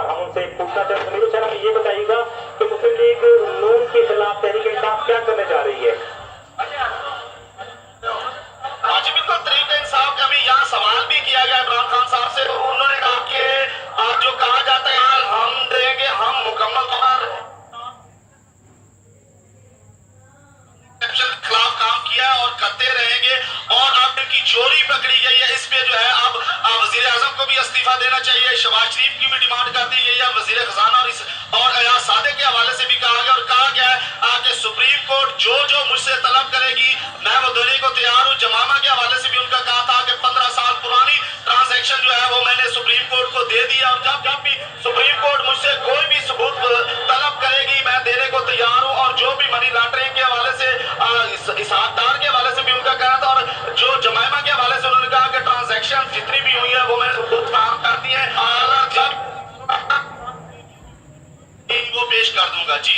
और हम उनसे पूछना चाहते हैं सर हमें ये बताइएगा कि मुस्लिम लीग नून के खिलाफ तहरीक इंसाफ क्या करने जा रही है? जी बिल्कुल, तहरीक इंसाफ का भी यहाँ सवाल भी किया गया इमरान खान साहब से। उन्होंने कहा कि जो कहा जाता है हम देंगे, हम मुकम्मल तौर खिलाफ काम किया और करते रहेंगे। और अब इनकी चोरी पकड़ी गई है, इस पे जो है अब वजीर आजम को भी इस्तीफा देना चाहिए। शहबाज शरीफ की भी डिमांड कर दी गई है, वजीर खजाना और अयाज सादिक के हवाले से भी कहा गया। और कहा गया है कि सुप्रीम कोर्ट जो मुझसे तलब करेगी मैं वो देने को तैयार हूँ। जमामा के हवाले से भी उनका कहा था कि 15 साल पुरानी ट्रांजैक्शन जो है वो मैंने सुप्रीम कोर्ट को दे दिया, और जब भी सुप्रीम कोर्ट मुझसे कोई भी सबूत तलब करेगी मैं देने को तैयार हूँ। और जो भी मनी लॉन्ड्रिंग के हवाले से इसहाकदार के हवाले से भी उनका कहना था, और जो जमामा के हवाले से उन्होंने कहा कि ट्रांजैक्शन जितनी भी हुई है वो मैंने सबूत फराहम कर दी है, और जब वो पेश कर दूंगा। जी